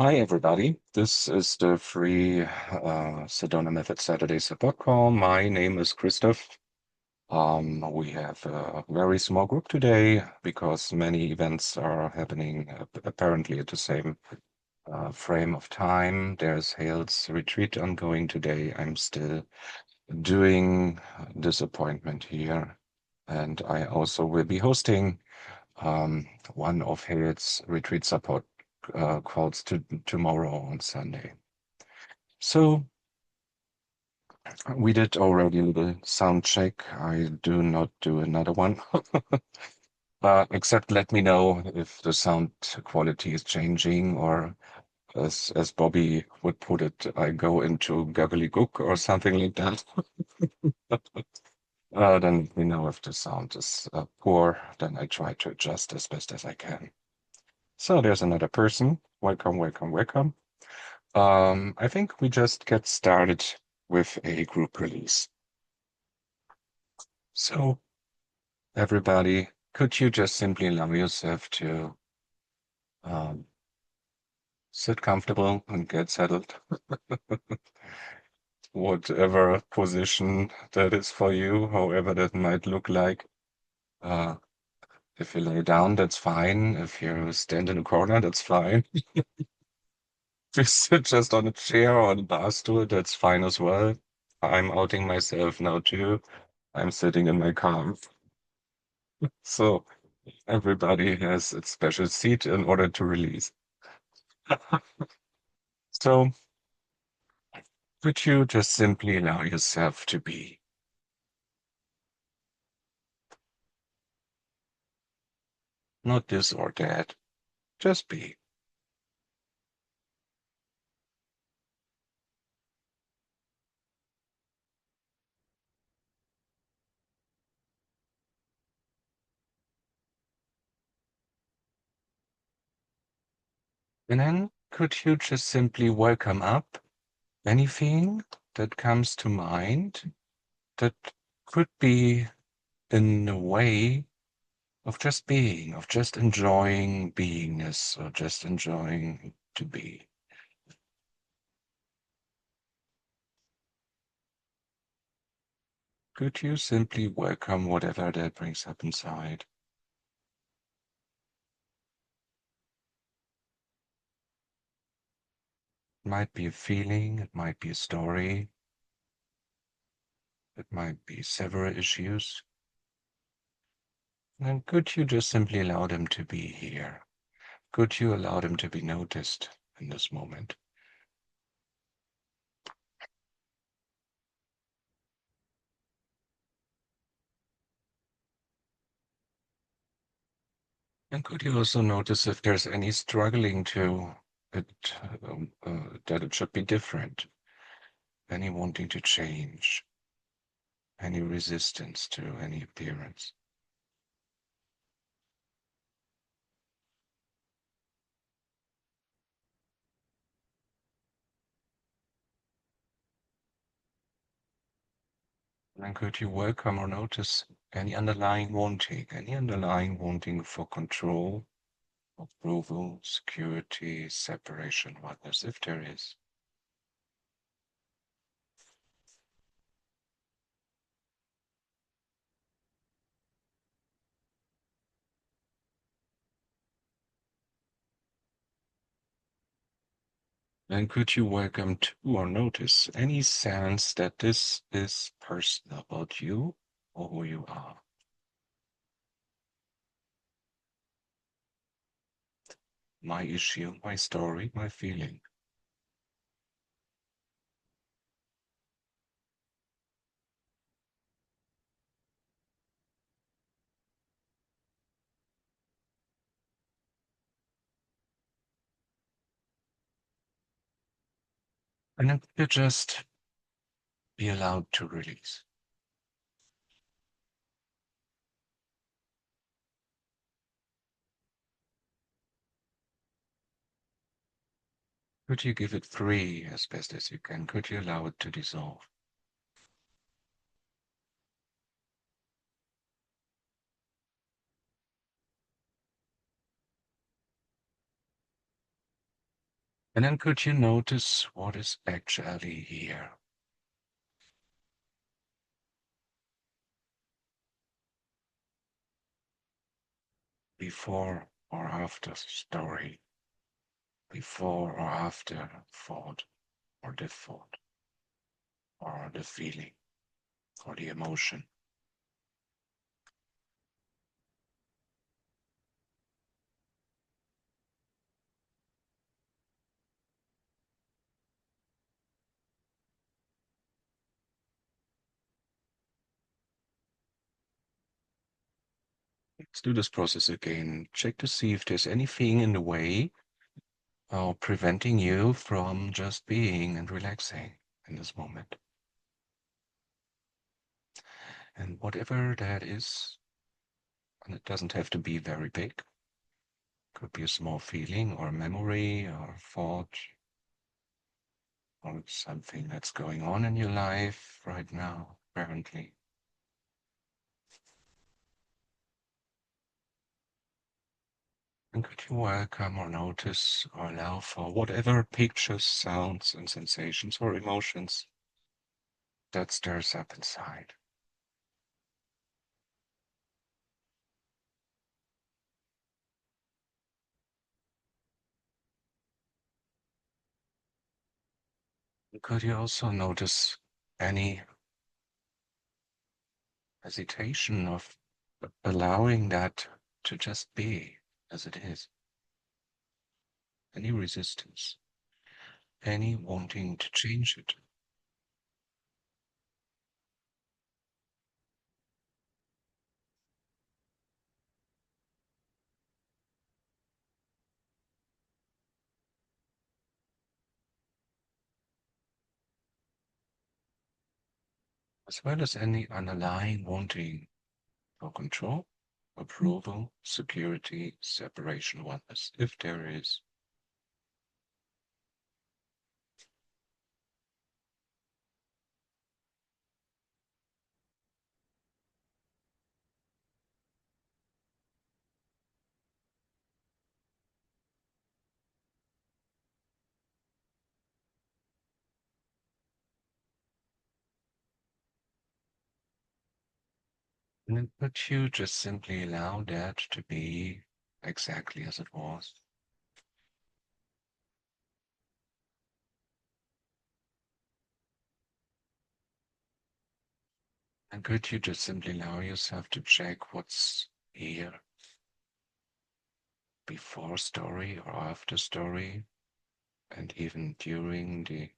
Hi, everybody. This is the free Sedona-Methode Saturday support call. My name is Christoph. We have a very small group today because many events are happening apparently at the same frame of time. There's Hale's retreat ongoing today. I'm still doing this appointment here, and I also will be hosting one of Hale's retreat support calls tomorrow on Sunday. So we did already the sound check. I do not do another one. Except let me know if the sound quality is changing or as Bobby would put it, I go into gobbledygook or something like that. Then let me know if the sound is poor. Then I try to adjust as best as I can. So there's another person. Welcome, welcome, welcome. I think we just get started with a group release. So everybody, could you just simply allow yourself to um, sit comfortable and get settled? Whatever position that is for you, however that might look like. Uh, if you lay down, that's fine. If you stand in a corner, that's fine. If you sit just on a chair or on a bar stool, that's fine as well. I'm outing myself now too. I'm sitting in my car. So everybody has its special seat in order to release. So could you just simply allow yourself to be? Not this or that, just be. And then could you just simply welcome up anything that comes to mind that could be in a way of just being, of just enjoying beingness, or just enjoying to be. Could you simply welcome whatever that brings up inside? It might be a feeling, it might be a story, it might be several issues. And could you just simply allow them to be here? Could you allow them to be noticed in this moment? And could you also notice if there's any struggling to it, that it should be different? Any wanting to change? Any resistance to any appearance? And could you welcome or notice any underlying wanting for control, approval, security, separation, whatnot, if there is? And could you welcome to or notice any sense that this is personal about you or who you are? My issue, my story, my feeling. And then you just be allowed to release. Could you give it free as best as you can? Could you allow it to dissolve? And then could you notice what is actually here? Before or after story? Before or after thought or the thought or the feeling or the emotion? Let's do this process again. Check to see if there's anything in the way preventing you from just being and relaxing in this moment. And whatever that is, and it doesn't have to be very big, could be a small feeling or memory or thought or something that's going on in your life right now, currently. And could you welcome or notice or allow for whatever pictures, sounds, and sensations or emotions that stirs up inside? Could you also notice any hesitation of allowing that to just be as it is? Any resistance? Any wanting to change it? As well as any underlying wanting for control, approval, security, separation, oneness, if there is. And then could you just simply allow that to be exactly as it was? And could you just simply allow yourself to check what's here before story or after story, and even during the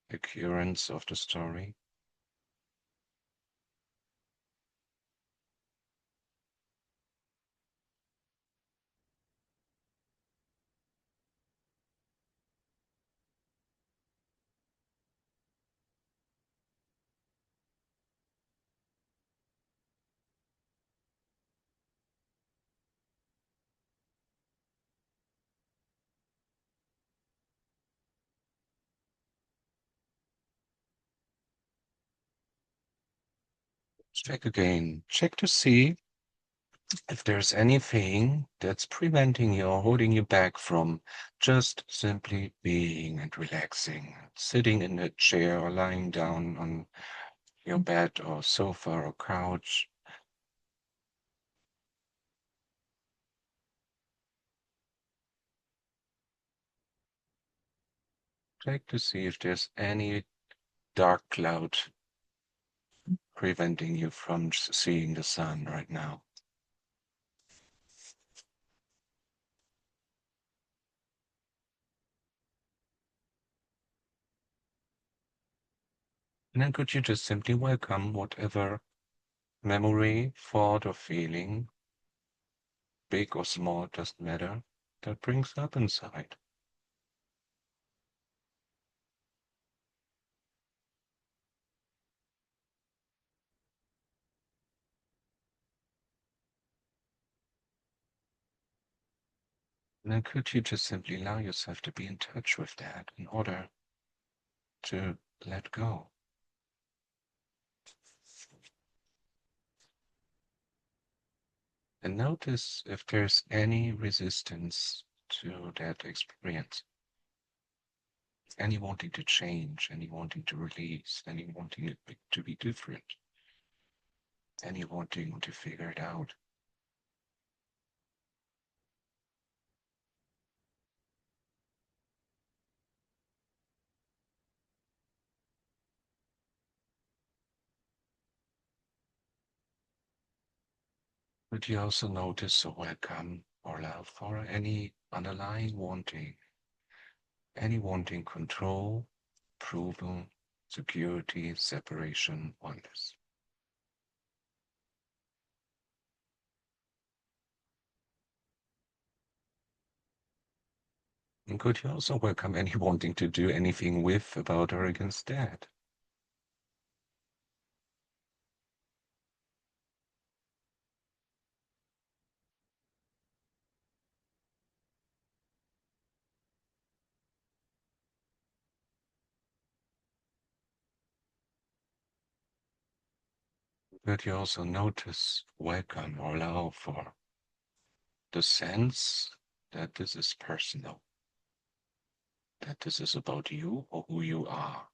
occurrence of the story? Check again. Check to see if there's anything that's preventing you or holding you back from just simply being and relaxing, sitting in a chair or lying down on your bed or sofa or couch. Check to see if there's any dark cloud preventing you from seeing the sun right now. And then could you just simply welcome whatever memory, thought, or feeling, big or small, doesn't matter, that brings up inside. And then could you just simply allow yourself to be in touch with that in order to let go? And notice if there's any resistance to that experience. Any wanting to change, any wanting to release, any wanting it to be different, any wanting to figure it out. But you also notice or welcome or allow for any underlying wanting, any wanting control, approval, security, separation, oneness. And could you also welcome any wanting to do anything with, about, or against that? Could you also notice, welcome, or allow for the sense that this is personal, that this is about you or who you are?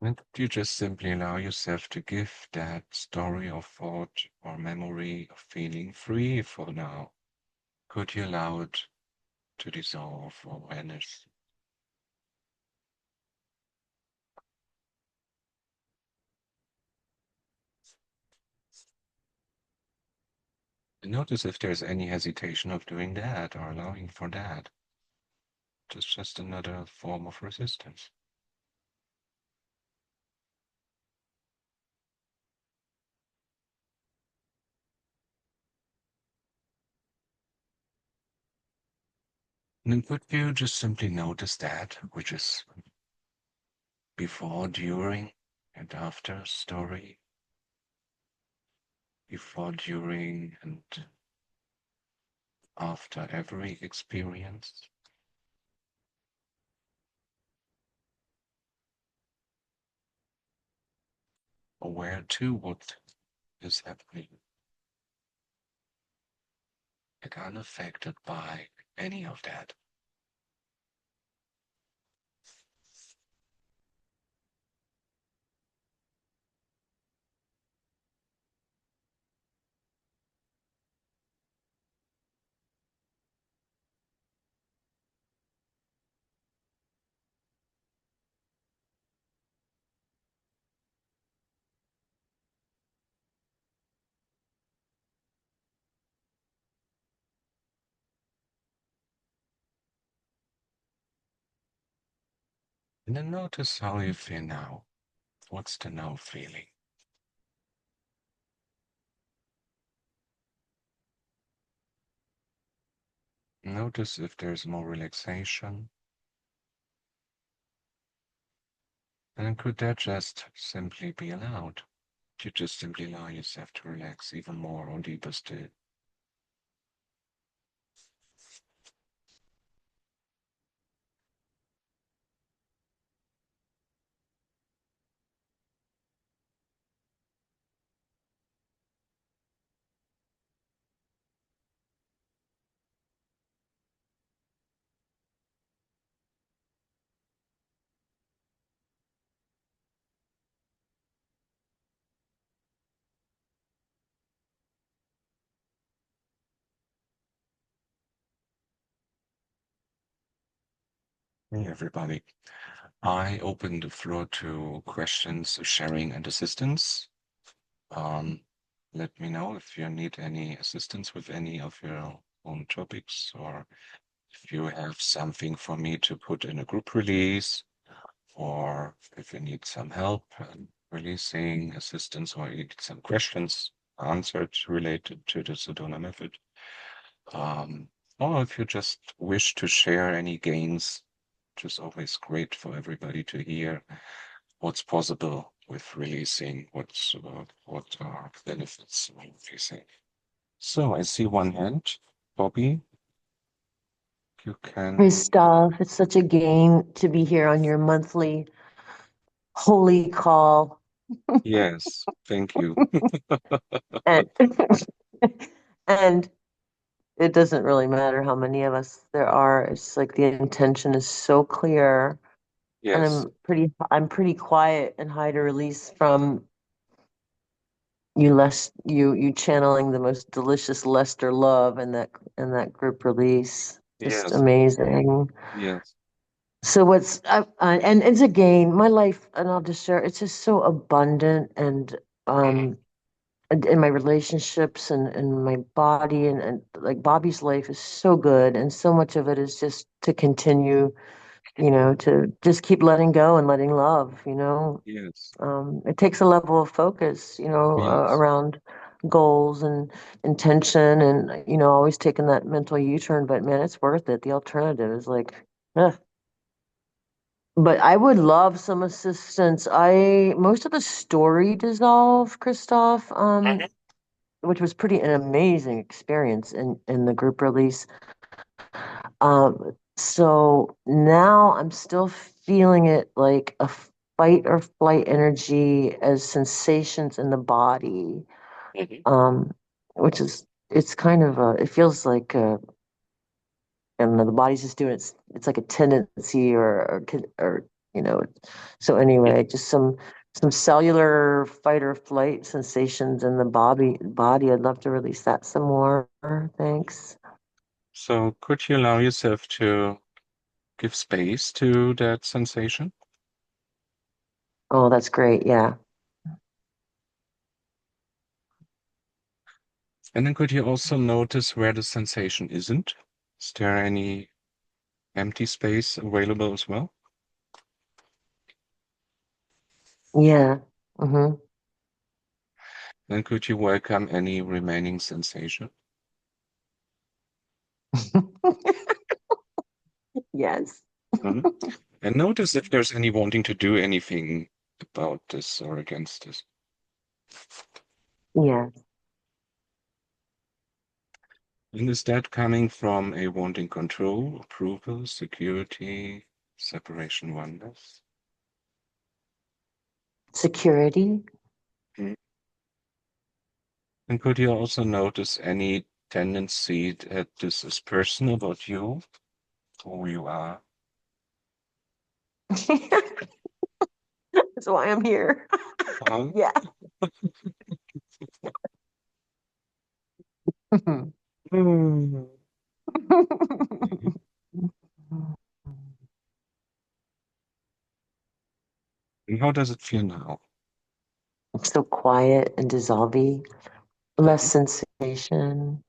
And you just simply allow yourself to give that story or thought or memory or feeling free for now. Could you allow it to dissolve or vanish? And notice if there's any hesitation of doing that or allowing for that. It's just another form of resistance. And then could you just simply notice that, which is before, during, and after story, before, during, and after every experience? Aware to what is happening, and unaffected by any of that. And then notice how you feel now. What's the now feeling? Notice if there's more relaxation. And could that just simply be allowed? You just simply allow yourself to relax even more or deeper still. Hey, everybody. I open the floor to questions, sharing, and assistance. Um, Let me know if you need any assistance with any of your own topics, or if you have something for me to put in a group release, or if you need some help releasing assistance, or you need some questions answered related to the Sedona method. Or if you just wish to share any gains which is always great for everybody to hear what's possible with releasing, what are benefits of releasing. So I see one hand. Bobby, you can. Christoph, it's such a gain to be here on your monthly holy call. Yes, thank you. And and it doesn't really matter how many of us there are. It's like the intention is so clear. And Yes, I'm pretty quiet and high to release from you channeling the most delicious Lester love in that group release. Just yes, amazing. yes. So and it's again my life, and I'll just share. It's just so abundant, Mhm. and in my relationships and my body, and like Bobby's life is so good, and so much of it is just to continue, to just keep letting go and letting love. Yes, It takes a level of focus, yes. around goals and intention, and always taking that mental U-turn. But man, it's worth it. The alternative is like, ugh. But I would love some assistance. I Most of the story dissolved, Christoph, Mhm. which was pretty an amazing experience in the group release. So now I'm still feeling it like a fight or flight energy as sensations in the body. Mhm. Um, which is it's kind of it feels like I don't know, the body's just doing it's like a tendency or you know so anyway, just some cellular fight or flight sensations in the body. I'd love to release that some more. Thanks. So could you allow yourself to give space to that sensation? Oh, that's great. Yeah. And then could you also notice where the sensation isn't? Is there any empty space available as well? Yeah. Mm-hmm. Then could you welcome any remaining sensation? Yes. Mhm. And notice if there's any wanting to do anything about this or against this. Yeah. And is that coming from a wanting control, approval, security, separation, oneness? Security. Mm. And could you also notice any tendency that this is personal about you, who you are? That's why I'm here. Uh-huh. Yeah. Mm. Mhm. And how does it feel now? So quiet and dissolving, less Mhm. sensation.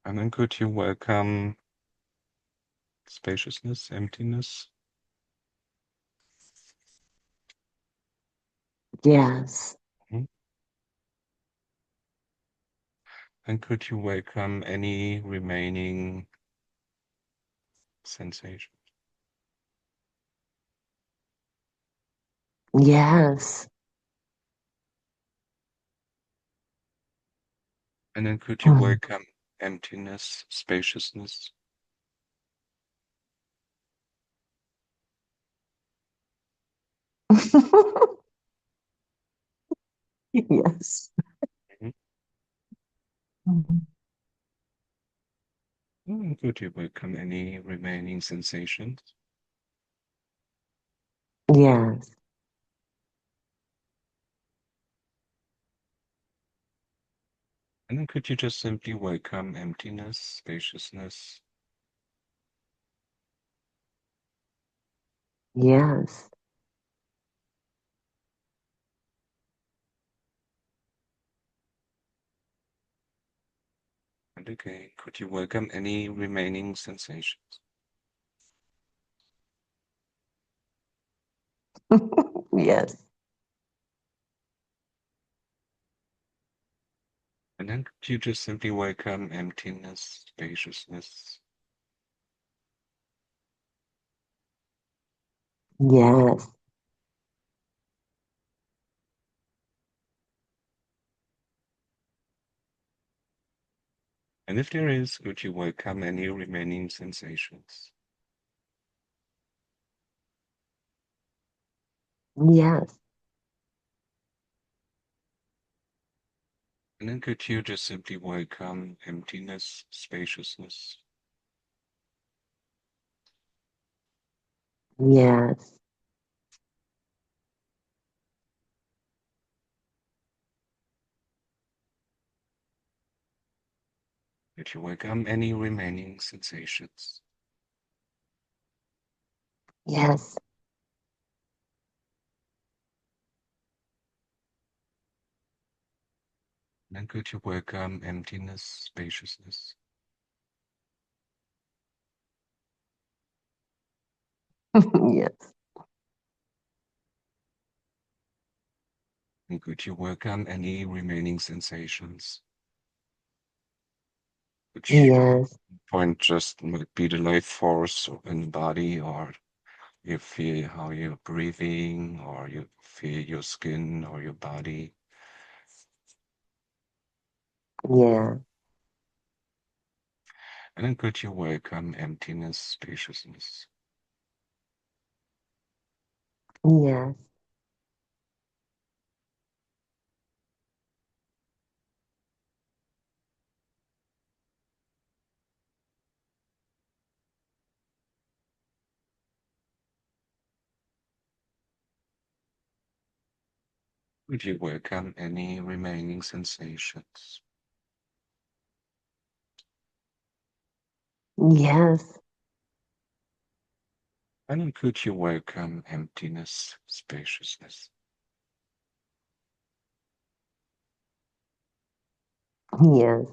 And then could you welcome spaciousness, emptiness? Yes. Mhm. And could you welcome any remaining sensation? Yes. And then could you Hmm. welcome emptiness, spaciousness? Yes. Mhm. Mhm. And could you welcome any remaining sensations? Yes. And then could you just simply welcome emptiness, spaciousness? Yes. And again, could you welcome any remaining sensations? Yes. And then could you just simply welcome emptiness, spaciousness? Yes. And if there is, could you welcome any remaining sensations? Yes. And then could you just simply welcome emptiness, spaciousness? Yes. Could you welcome any remaining sensations? Yes. And then could you welcome emptiness, spaciousness? Yes. And could you welcome any remaining sensations? Which Yes. point just might be the life force in the body, or you feel how you're breathing, or you feel your skin or your body. Yeah. And then could you welcome emptiness, spaciousness? Yes. Could you welcome any remaining sensations? Yes. And then could you welcome emptiness, spaciousness? Yes.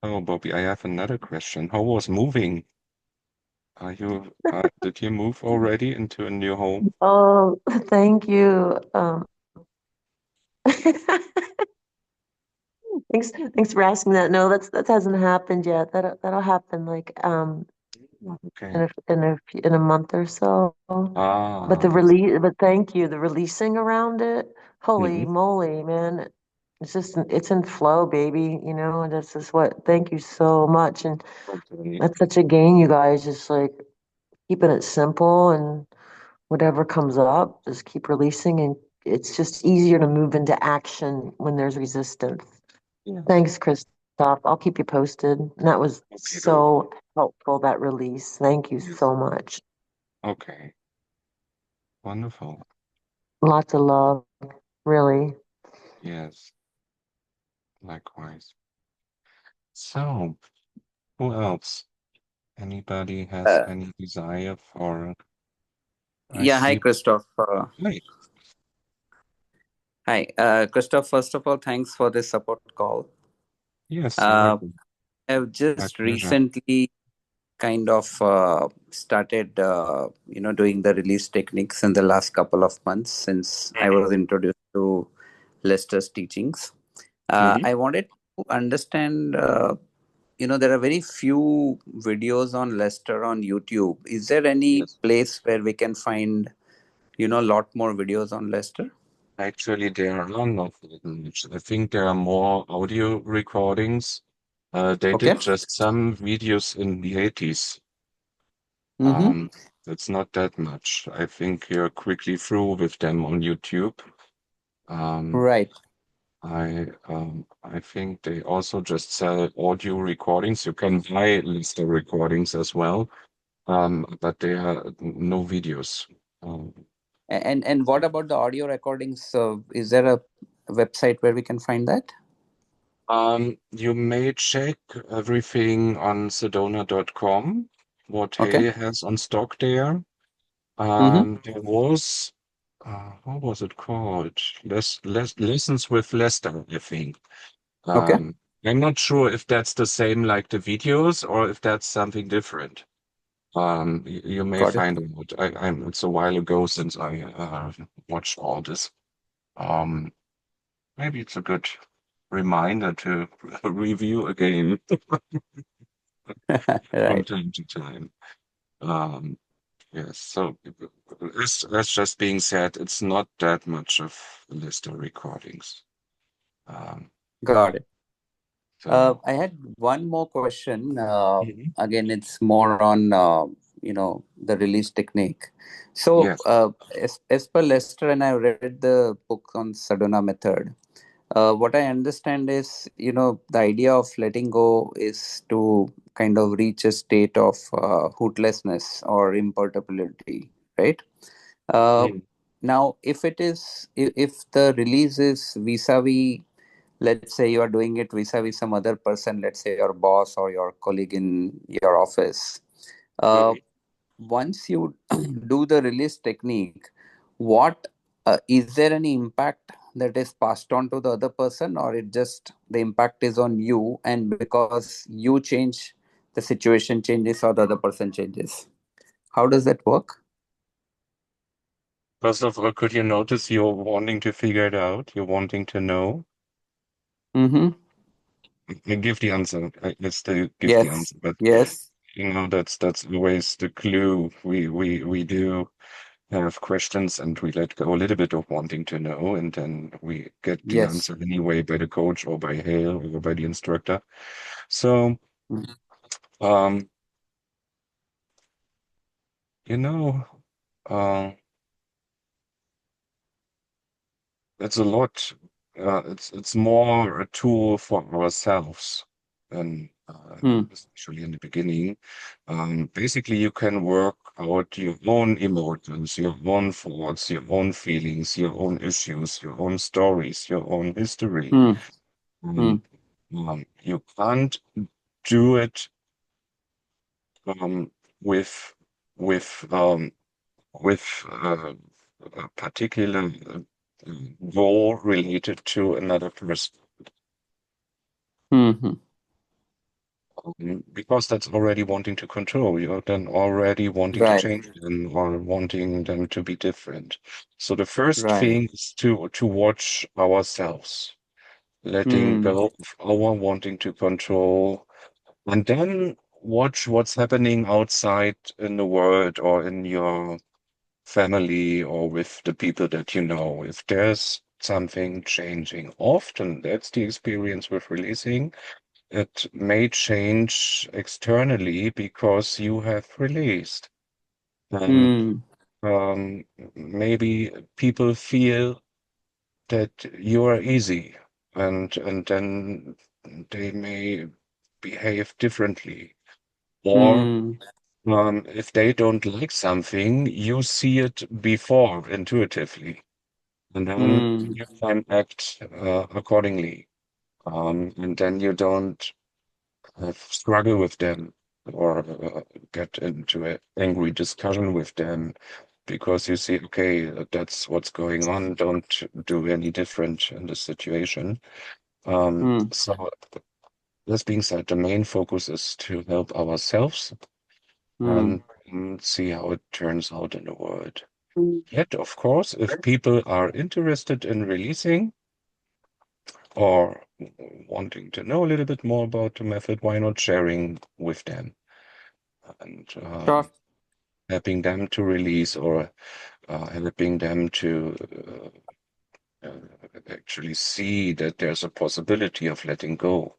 Oh, Bobby, I have another question. How was moving? Did you move already into a new home? Oh, thank you. Thanks for asking that. No, that hasn't happened yet. That'll happen like Okay. in a month or so. But Ah, the that's release, but thank you. The releasing around it, holy mhm. moly, man. It's in flow, baby. You know, and that's just what, thank you so much. And Okay. that's such a gain, you guys. Just like keeping it simple and whatever comes up, just keep releasing. And it's just easier to move into action when there's resistance. Yes. Thanks, Christoph. I'll keep you posted. And that was Okay, do. so helpful, that release. Thank you Yes. so much. Okay. Wonderful. Lots of love, really. Yes. Likewise. So, who else? Anybody has Uh, any desire for? I yeah, hi, see. Christoph. Hey. Hi, Christoph. First of all, thanks for this support call. Yes, you're Uh, welcome. I've My just pleasure. recently kind of started, doing the release techniques in the last couple of months since I was introduced to Lester's teachings. Mm-hmm. I wanted to understand. There are very few videos on Lester on YouTube. Is there any Yes. place where we can find, a lot more videos on Lester? Actually, there are not that much. I think there are more audio recordings. They Okay. did just some videos in the 80s. Mm-hmm. Um, it's not that much. I think you're quickly through with them on YouTube. Um, Right. I think they also just sell audio recordings. You can buy Lister recordings as well, but they are no videos. Um, And what about the audio recordings? Is there a website where we can find that? you may check everything on Sedona.com. what Okay. Haley has on stock there. Mm-hmm. There was, what was it called? Lessons with Lester, I think. Okay. Um, I'm not sure if that's the same like the videos or if that's something different. You may Got it. find out. It's a while ago since I watched all this. Um, Maybe it's a good reminder to review again from Right. time to time. Um, yes, so as just being said, it's not that much of a list of recordings. Um, Got it. so I had one more question. Mhm. Again, it's more on the release technique. So, Yes. as per Lester, and I read the book on Sedona-Methode. What I understand is, the idea of letting go is to kind of reach a state of hootlessness or imperturbability, right? Uh, Mm. Now, if the release is vis-a-vis, let's say you are doing it vis-a-vis some other person, let's say your boss or your colleague in your office. Uh, Mhm. Once you do the release technique, what is there any impact that is passed on to the other person, or it just the impact is on you, and because you change, the situation changes or the other person changes? How does that work? First of all, could you notice you're wanting to figure it out? You're wanting to know? Mm-hmm. I give the answer. I still give the Yes. answer, but Yes. that's always the clue. We do have questions and we let go a little bit of wanting to know, and then we get the Yes. answer anyway by the coach or by Hale or by the instructor. So, Mm. um, you know, uh, it's a lot. It's more a tool for ourselves, and Mm. especially in the beginning. Basically, you can work out your own emotions, your own thoughts, your own feelings, your own issues, your own stories, your own history. Mm. Um, Mm. you can't do it um, with with um, with a particular goal related to another person, Mm-hmm. because that's already wanting to control. You're then already wanting to Right. change them or wanting them to be different. So the first Right. thing is to watch ourselves, letting Mm. go of our wanting to control, and then watch what's happening outside in the world or in your family or with the people that you know. If there's something changing, often that's the experience with releasing. It may change externally because you have released. And Mm. um, maybe people feel that you are easy, and then they may behave differently. Or Mm. if they don't like something, you see it before intuitively, and then Mm. you can act accordingly. And then you don't struggle with them or get into an angry discussion with them because you see, okay, that's what's going on. Don't do any different in this situation. Mm. So this being said, the main focus is to help ourselves Mm. and see how it turns out in the world. Yet, of course, if people are interested in releasing or wanting to know a little bit more about the method, why not sharing with them and Sure. helping them to release or helping them to actually see that there's a possibility of letting go.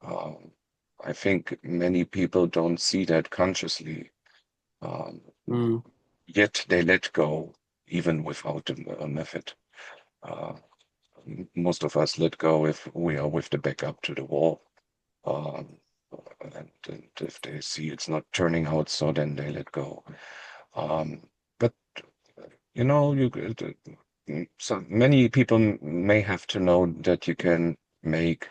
Um, I think many people don't see that consciously, um, Mm. yet they let go even without a method. Uh, Most of us let go if we are with the back up to the wall. Um, and if they see it's not turning out, so then they let go. But you know, so many people may have to know that you can make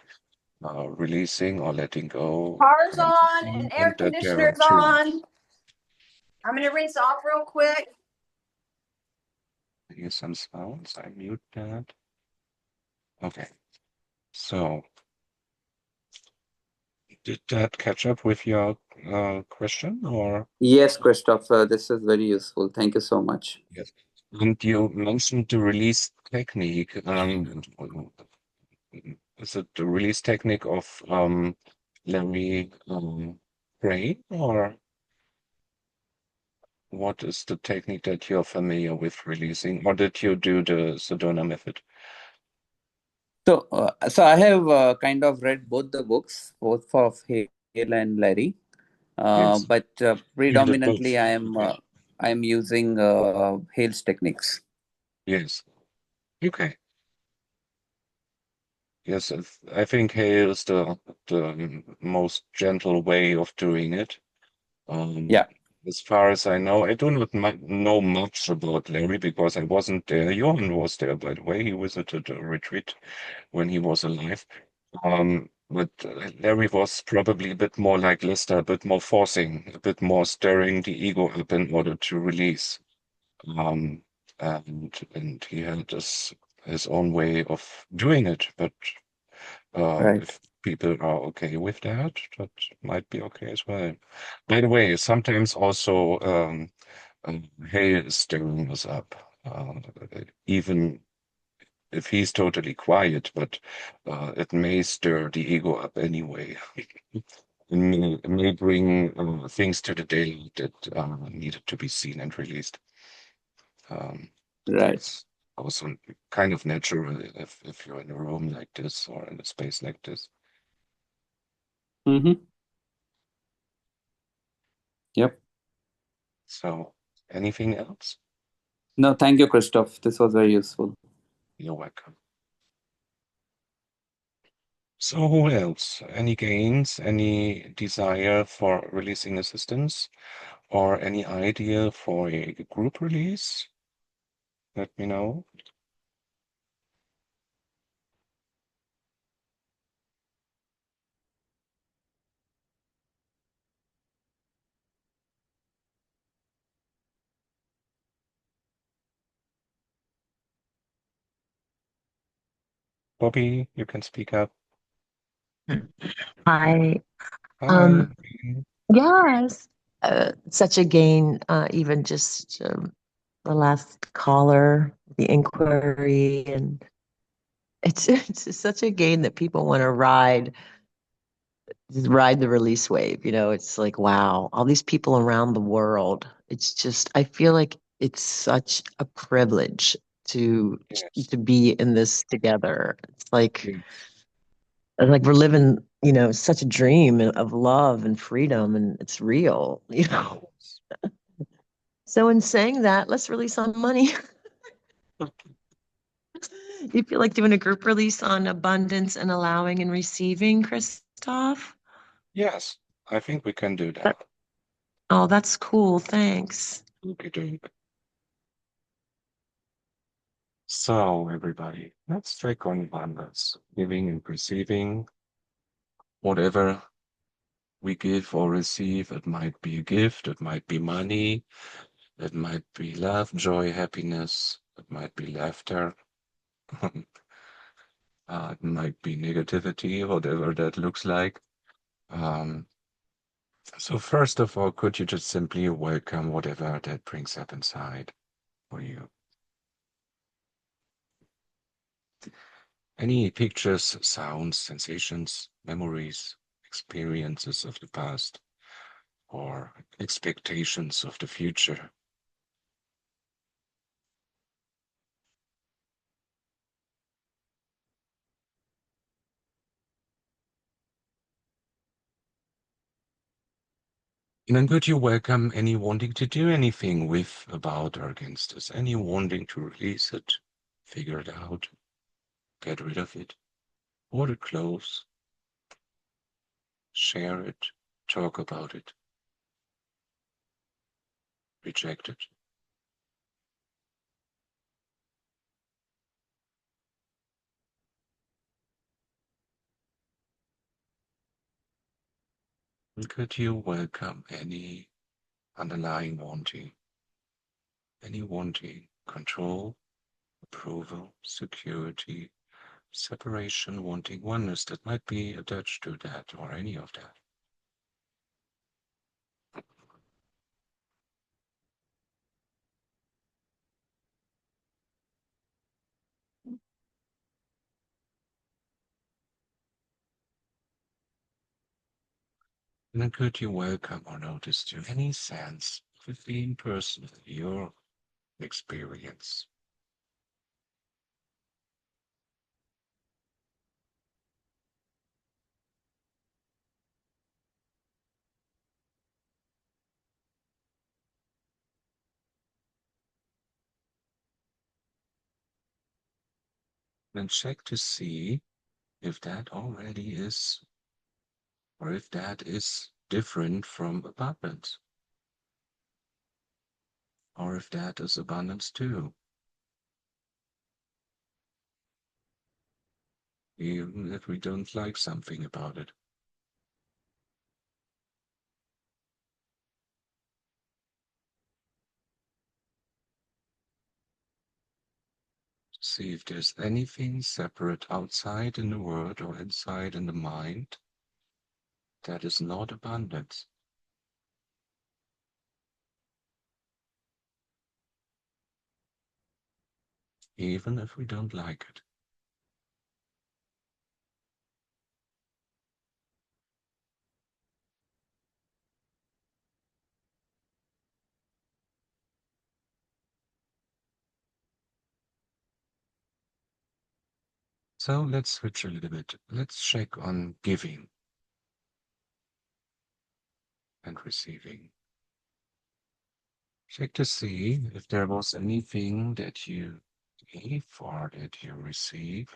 releasing or letting go. Car's And on and air that there are conditioner's two. on. I'm gonna rinse off real quick. Hear some sounds. I mute that. Okay. So, did that catch up with your question, or? Yes, Christoph, this is very useful. Thank you so much. Yes. And you mentioned the release technique. Is it the release technique of Larry Gray, or what is the technique that you're familiar with releasing, or did you do the Sedona method? So I have kind of read both the books, both of Hale and Larry, Yes. but You did predominantly both. Okay. I am using Hale's techniques. Yes. Okay. Yes, I think Hale is the most gentle way of doing it. Um, Yeah, as far as I know, I do not know much about Larry because I wasn't there. Johan was there, by the way. He visited a retreat when he was alive. But Larry was probably a bit more like Lister, a bit more forcing, a bit more stirring the ego up in order to release. Um, and he had his own way of doing it. But right. if people are okay with that, that might be okay as well. By the way, sometimes also Hay is stirring us up, even if he's totally quiet, but it may stir the ego up anyway. It may bring things to the day that needed to be seen and released. Um, Right. that's also kind of natural if you're in a room like this or in a space like this. Mm-hmm. Yep. So, anything else? No, thank you, Christoph. This was very useful. You're welcome. So, who else? Any gains? Any desire for releasing assistance? Or any idea for a group release? Let me know. Bobby, you can speak up. Hi. Hi. Um, yes. Such a gain, even just the last caller, the inquiry, and it's just such a gain that people want to ride the release wave. It's like, wow, all these people around the world. It's just, I feel like it's such a privilege to Yes. to be in this together. Yes. It's like we're living, such a dream of love and freedom, and it's real. Yes. So in saying that, let's release some money. You feel like doing a group release on abundance and allowing and receiving, Christoph? Yes, I think we can do That, that. oh, that's cool. Thanks. Okay. So, everybody, let's check on abundance, giving and receiving. Whatever we give or receive, it might be a gift, it might be money, it might be love, joy, happiness, it might be laughter, it might be negativity, whatever that looks like. Um, so first of all, could you just simply welcome whatever that brings up inside for you? Any pictures, sounds, sensations, memories, experiences of the past, or expectations of the future? And then could you welcome any wanting to do anything with, about, or against us? Any wanting to release it, figure it out, get rid of it, or to close, share it, talk about it, reject it? And could you welcome any underlying wanting? Any wanting, control, approval, security, separation, wanting oneness that might be attached to that or any of that. And then could you welcome or notice to any sense of it being personal, your experience? Then check to see if that already is, or if that is different from abundance, or if that is abundance too. Even if we don't like something about it. See if there's anything separate outside in the world or inside in the mind that is not abundance. Even if we don't like it. So let's switch a little bit. Let's check on giving and receiving. Check to see if there was anything that you gave or that you received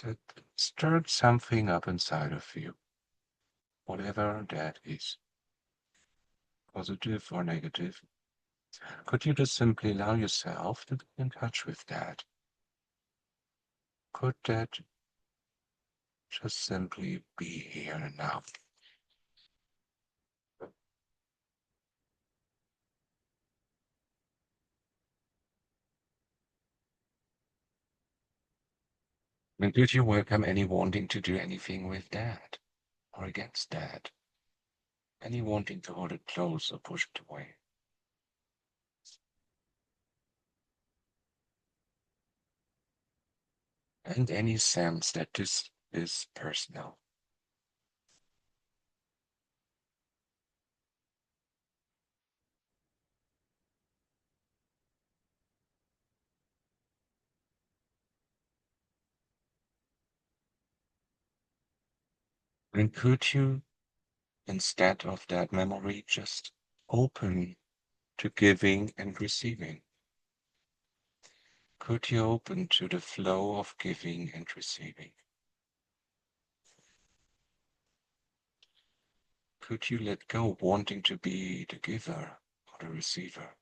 that stirred something up inside of you, whatever that is, positive or negative. Could you just simply allow yourself to be in touch with that? Could that just simply be here and now? And did you welcome any wanting to do anything with that or against that? Any wanting to hold it close or push it away? And any sense that this is personal. And could you, instead of that memory, just open to giving and receiving? Could you open to the flow of giving and receiving? Could you let go of wanting to be the giver or the receiver?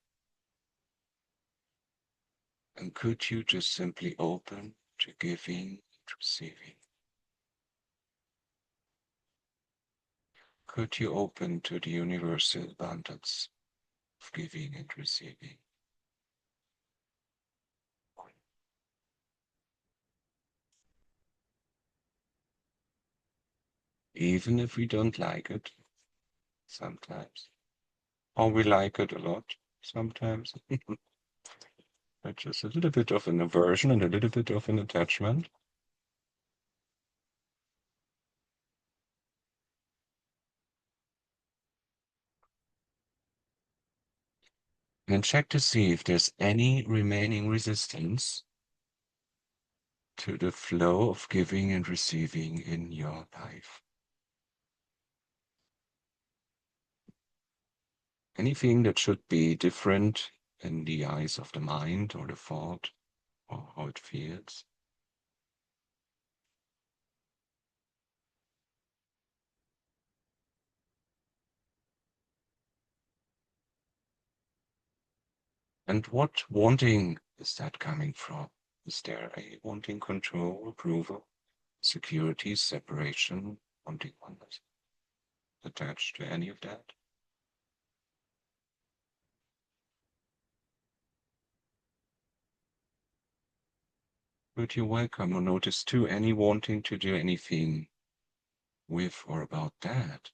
And could you just simply open to giving and receiving? Could you open to the universal abundance of giving and receiving? Even if we don't like it sometimes, or we like it a lot sometimes. But just a little bit of an aversion and a little bit of an attachment. And check to see if there's any remaining resistance to the flow of giving and receiving in your life. Anything that should be different in the eyes of the mind or the thought or how it feels. And what wanting is that coming from? Is there a wanting control, approval, security, separation, wanting oneness? attached to any of that? But you're welcome or notice too any wanting to do anything with or about that.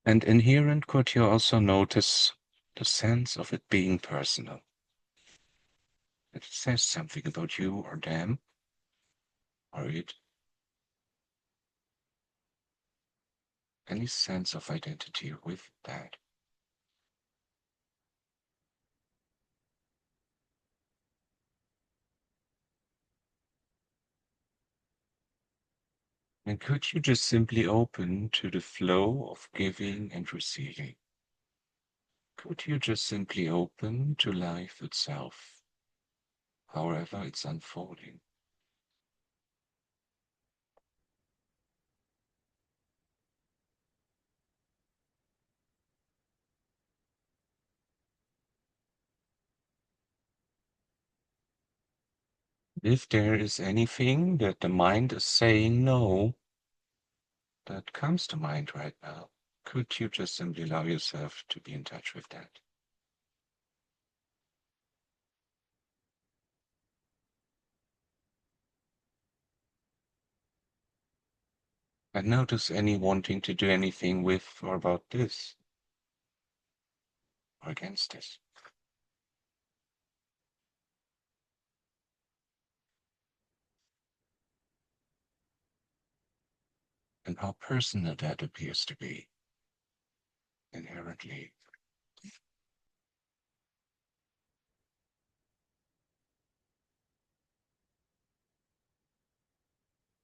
And inherent, could you also notice the sense of it being personal? It says something about you or them or it. Any sense of identity with that. And could you just simply open to the flow of giving and receiving? Could you just simply open to life itself, however it's unfolding? If there is anything that the mind is saying no, that comes to mind right now, could you just simply allow yourself to be in touch with that? And notice any wanting to do anything with or about this or against this. And how personal that appears to be inherently.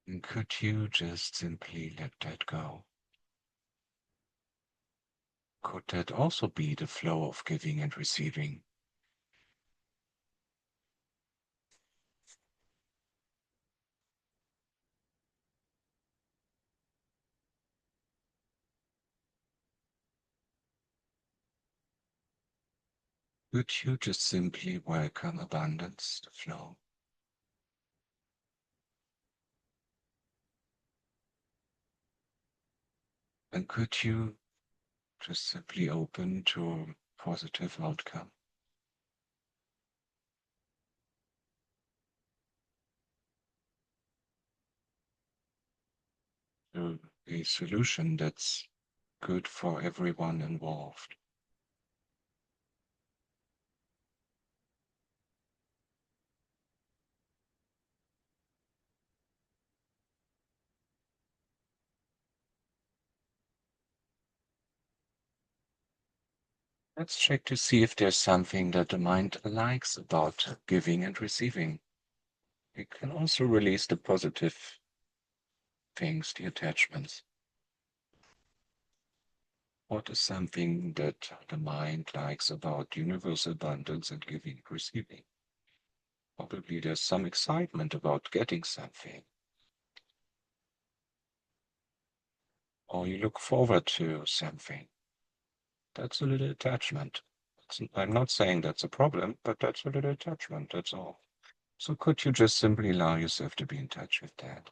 And could you just simply let that go? Could that also be the flow of giving and receiving? Could you just simply welcome abundance, the flow? And could you just simply open to a positive outcome? To a solution that's good for everyone involved. Let's check to see if there's something that the mind likes about giving and receiving. It can also release the positive things, the attachments. What is something that the mind likes about universal abundance and giving and receiving? Probably there's some excitement about getting something. Or you look forward to something. That's a little attachment. I'm not saying that's a problem, but that's a little attachment, that's all. So could you just simply allow yourself to be in touch with that?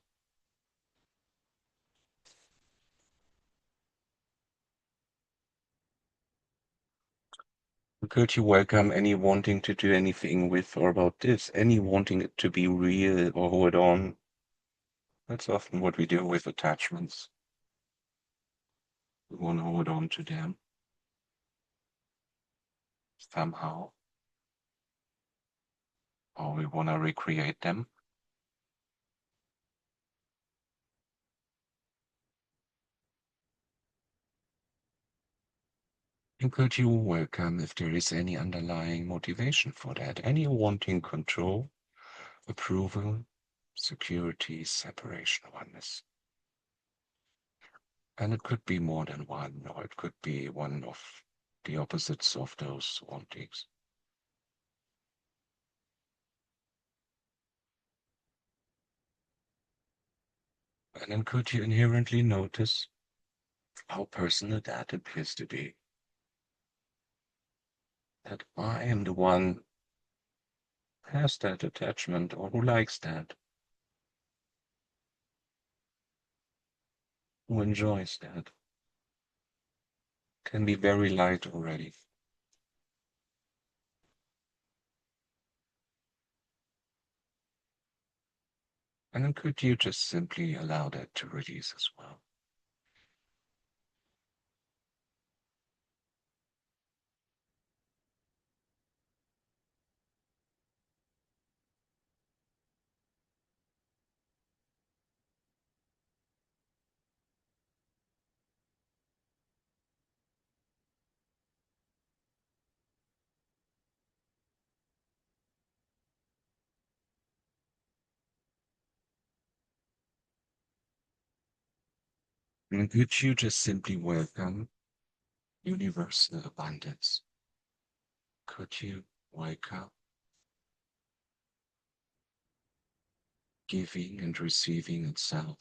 Could you welcome any wanting to do anything with or about this? Any wanting it to be real or hold on? That's often what we do with attachments. We want to hold on to them somehow, or we want to recreate them. And could you welcome if there is any underlying motivation for that? Any wanting control, approval, security, separation, oneness. And it could be more than one, or it could be one of the opposites of those wantings. And then could you inherently notice how personal that appears to be? that I am the one who has that attachment or who likes that, who enjoys that. Can be very light already. And then could you just simply allow that to release as well? And could you just simply welcome universal abundance? Could you wake up giving and receiving itself?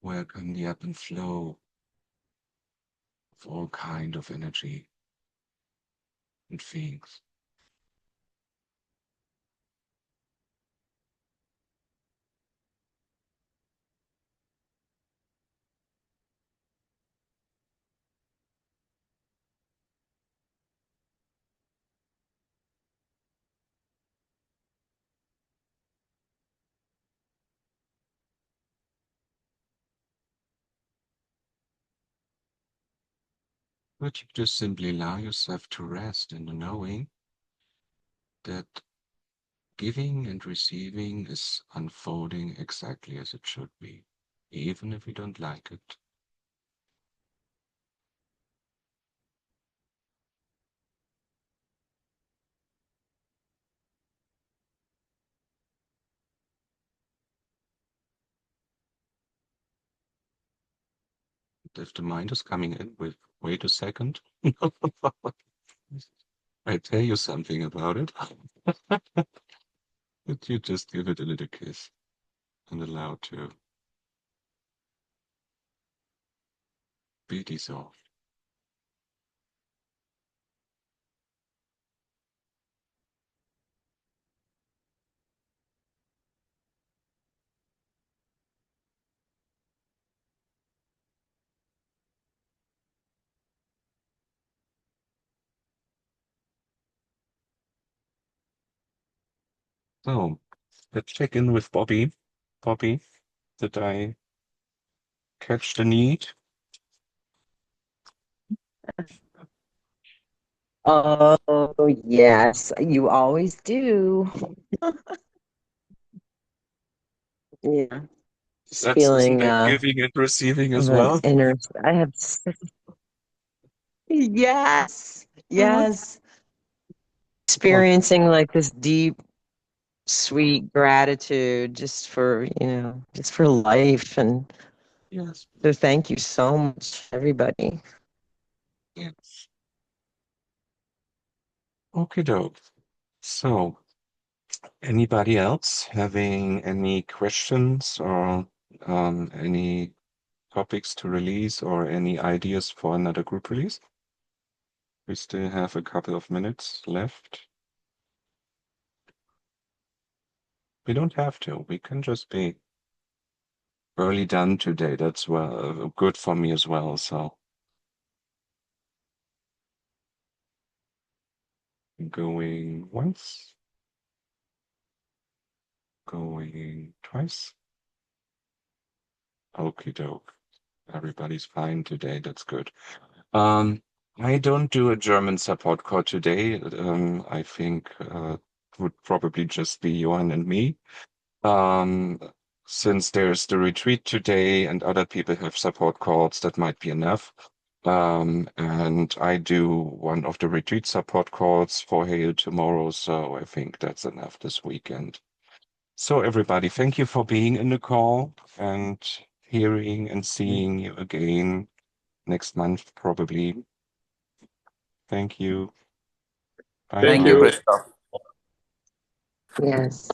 Welcome the ebb and flow of all kind of energy and things. But you just simply allow yourself to rest in the knowing that giving and receiving is unfolding exactly as it should be, even if we don't like it. If the mind is coming in with, wait a second, I tell you something about it, but you just give it a little kiss and allow to be dissolved. So let's check in with Bobby. Bobby, did I catch the need? Oh, yes, you always do. Yeah, just Isn't feeling that giving and receiving as of an well? inner. I have. Yes, yes. Oh, Experiencing like this deep, sweet gratitude just for, just for life. And yes, so thank you so much, everybody. yes. Okay, doke. So, anybody else having any questions or any topics to release or any ideas for another group release? We still have a couple of minutes left. We don't have to. We can just be early done today. That's well good for me as well. So going once, going twice. Okie doke. Everybody's fine today. That's good. I don't do a German support call today. I think would probably just be Johan and me. Um, since there's the retreat today and other people have support calls, that might be enough. And I do one of the retreat support calls for Hale tomorrow, so I think that's enough this weekend. So everybody, thank you for being in the call and hearing and seeing you again next month, probably. Thank you. Bye Thank you, bye. Christoph. Yes.